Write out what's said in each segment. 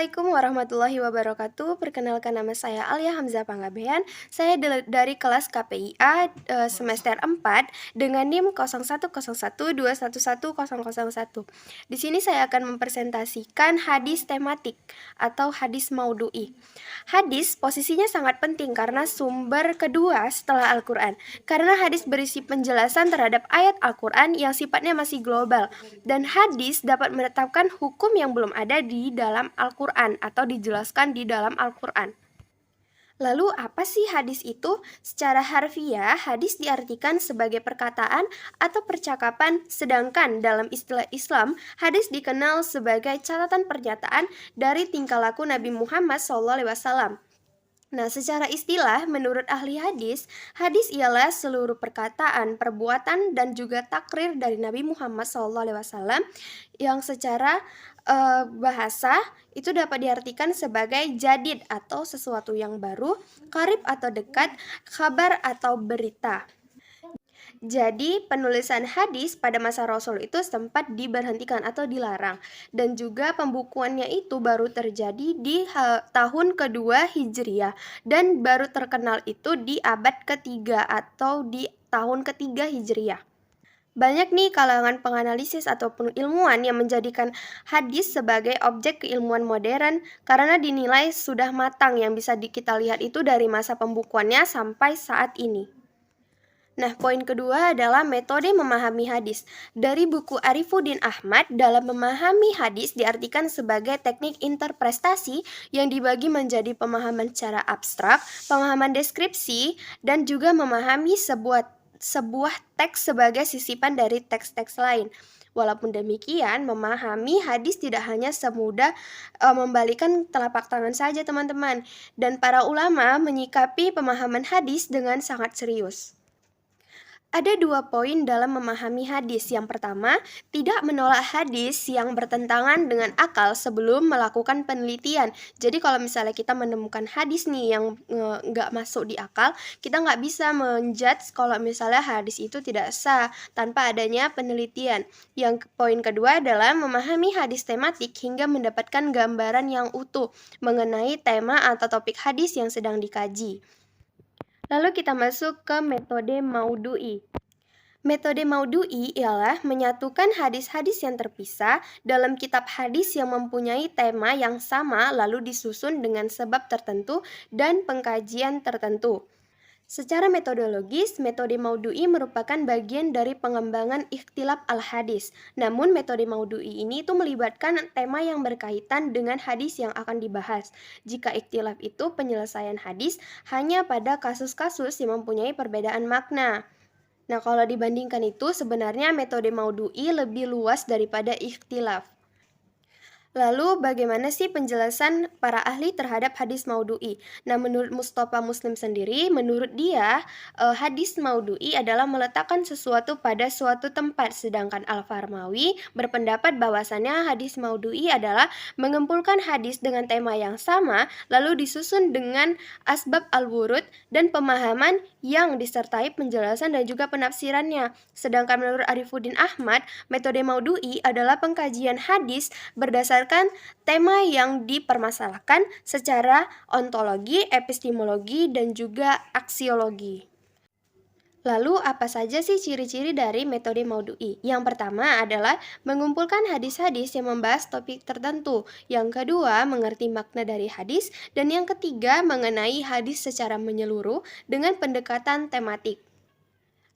Assalamualaikum warahmatullahi wabarakatuh. Perkenalkan nama saya Alia Hamzah Panggabean. Saya dari kelas KPIA semester 4 dengan NIM 0101211001. Di sini saya akan mempresentasikan hadis tematik atau hadis maudhu'i. Hadis posisinya sangat penting karena sumber kedua setelah Al-Quran. Karena hadis berisi penjelasan terhadap ayat Al-Quran yang sifatnya masih global. Dan hadis dapat menetapkan hukum yang belum ada di dalam Al-Quran atau dijelaskan di dalam Al-Quran. Lalu apa sih hadis itu? Secara harfiah, hadis diartikan sebagai perkataan atau percakapan, sedangkan dalam istilah Islam, hadis dikenal sebagai catatan pernyataan dari tingkah laku Nabi Muhammad SAW. Nah, secara istilah, menurut ahli hadis ialah seluruh perkataan, perbuatan, dan juga takrir dari Nabi Muhammad SAW yang secara bahasa itu dapat diartikan sebagai jadid atau sesuatu yang baru, qarib atau dekat, kabar atau berita. Jadi, penulisan hadis pada masa Rasul itu sempat diberhentikan atau dilarang. Dan juga pembukuannya itu baru terjadi di tahun kedua Hijriah. Dan baru terkenal itu di abad ketiga atau di tahun ketiga Hijriah. Banyak nih kalangan penganalisis ataupun ilmuwan yang menjadikan hadis sebagai objek keilmuan modern karena dinilai sudah matang yang bisa kita lihat itu dari masa pembukuannya sampai saat ini. Nah, poin kedua adalah metode memahami hadis. Dari buku Arifuddin Ahmad, dalam memahami hadis diartikan sebagai teknik interpretasi yang dibagi menjadi pemahaman secara abstrak, pemahaman deskripsi, dan juga memahami sebuah teks sebagai sisipan dari teks-teks lain. Walaupun demikian, memahami hadis tidak hanya semudah membalikan telapak tangan saja, teman-teman. Dan para ulama menyikapi pemahaman hadis dengan sangat serius. Ada 2 poin dalam memahami hadis. Yang pertama, tidak menolak hadis yang bertentangan dengan akal sebelum melakukan penelitian. Jadi kalau misalnya kita menemukan hadis nih yang nggak masuk di akal, kita nggak bisa menjudge kalau misalnya hadis itu tidak sah tanpa adanya penelitian. Yang poin kedua adalah memahami hadis tematik hingga mendapatkan gambaran yang utuh mengenai tema atau topik hadis yang sedang dikaji. Lalu kita masuk ke metode maudhu'i. Metode maudhu'i ialah menyatukan hadis-hadis yang terpisah dalam kitab hadis yang mempunyai tema yang sama lalu disusun dengan sebab tertentu dan pengkajian tertentu. Secara metodologis, metode maudhu'i merupakan bagian dari pengembangan ikhtilaf al-hadis. Namun metode maudhu'i ini itu melibatkan tema yang berkaitan dengan hadis yang akan dibahas. Jika ikhtilaf itu penyelesaian hadis hanya pada kasus-kasus yang mempunyai perbedaan makna. Nah, kalau dibandingkan itu sebenarnya metode maudhu'i lebih luas daripada ikhtilaf. Lalu bagaimana sih penjelasan para ahli terhadap hadis maudhu'i? Nah, menurut Mustafa Muslim sendiri, menurut dia hadis maudhu'i adalah meletakkan sesuatu pada suatu tempat, sedangkan Al-Farmawi berpendapat bahwasannya hadis maudhu'i adalah mengumpulkan hadis dengan tema yang sama lalu disusun dengan asbab al-wurud dan pemahaman yang disertai penjelasan dan juga penafsirannya. Sedangkan menurut Arifuddin Ahmad, metode maudhu'i adalah pengkajian hadis berdasarkan tema yang dipermasalahkan secara ontologi, epistemologi, dan juga aksiologi. Lalu apa saja sih ciri-ciri dari metode maudhu'i? Yang pertama adalah mengumpulkan hadis-hadis yang membahas topik tertentu. Yang kedua, mengerti makna dari hadis. Dan yang ketiga, mengenai hadis secara menyeluruh dengan pendekatan tematik.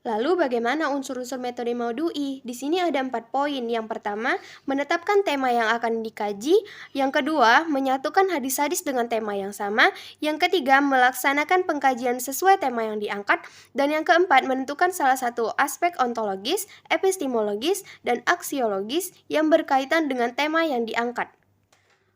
Lalu bagaimana unsur-unsur metode maudhu'i? Di sini ada 4 poin. Yang pertama, menetapkan tema yang akan dikaji. Yang kedua, menyatukan hadis-hadis dengan tema yang sama. Yang ketiga, melaksanakan pengkajian sesuai tema yang diangkat. Dan yang keempat, menentukan salah satu aspek ontologis, epistemologis, dan aksiologis yang berkaitan dengan tema yang diangkat.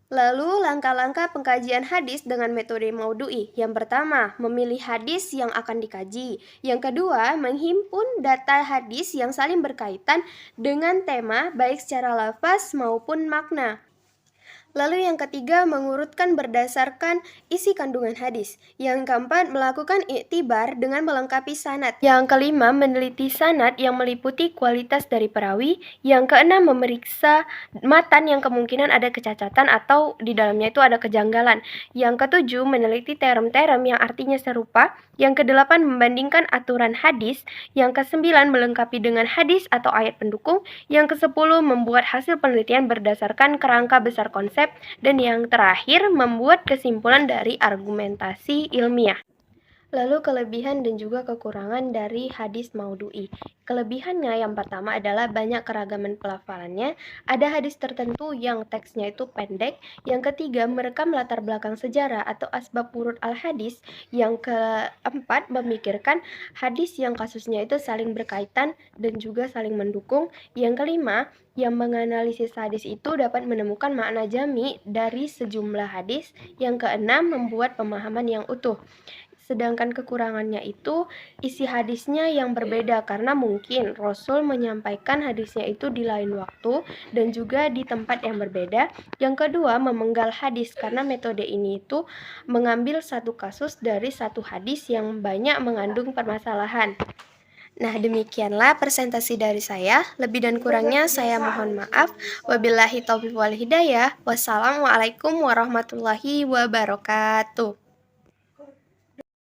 Lalu, langkah-langkah pengkajian hadis dengan metode maudhu'i. Yang pertama, memilih hadis yang akan dikaji. Yang kedua, menghimpun data hadis yang saling berkaitan dengan tema baik secara lafaz maupun makna. Lalu yang ketiga, mengurutkan berdasarkan isi kandungan hadis. Yang keempat, melakukan iktibar dengan melengkapi sanad. Yang kelima, meneliti sanad yang meliputi kualitas dari perawi. Yang keenam, memeriksa matan yang kemungkinan ada kecacatan atau di dalamnya itu ada kejanggalan. Yang ketujuh, meneliti term-term yang artinya serupa. Yang kedelapan, membandingkan aturan hadis. Yang kesembilan, melengkapi dengan hadis atau ayat pendukung. Yang kesepuluh, membuat hasil penelitian berdasarkan kerangka besar konsep. Dan yang terakhir, membuat kesimpulan dari argumentasi ilmiah. Lalu kelebihan dan juga kekurangan dari hadis maudhu'i. Kelebihannya yang pertama adalah banyak keragaman pelafalannya. Ada hadis tertentu yang teksnya itu pendek. Yang ketiga, merekam latar belakang sejarah atau asbab wurud al-hadis. Yang keempat, memikirkan hadis yang kasusnya itu saling berkaitan dan juga saling mendukung. Yang kelima, yang menganalisis hadis itu dapat menemukan makna jami dari sejumlah hadis. Yang keenam, membuat pemahaman yang utuh. Sedangkan kekurangannya itu isi hadisnya yang berbeda karena mungkin Rasul menyampaikan hadisnya itu di lain waktu dan juga di tempat yang berbeda. Yang kedua, memenggal hadis karena metode ini itu mengambil satu kasus dari satu hadis yang banyak mengandung permasalahan. Nah, demikianlah presentasi dari saya. Lebih dan kurangnya saya mohon maaf. Wabillahi taufiq wal hidayah. Wassalamualaikum warahmatullahi wabarakatuh.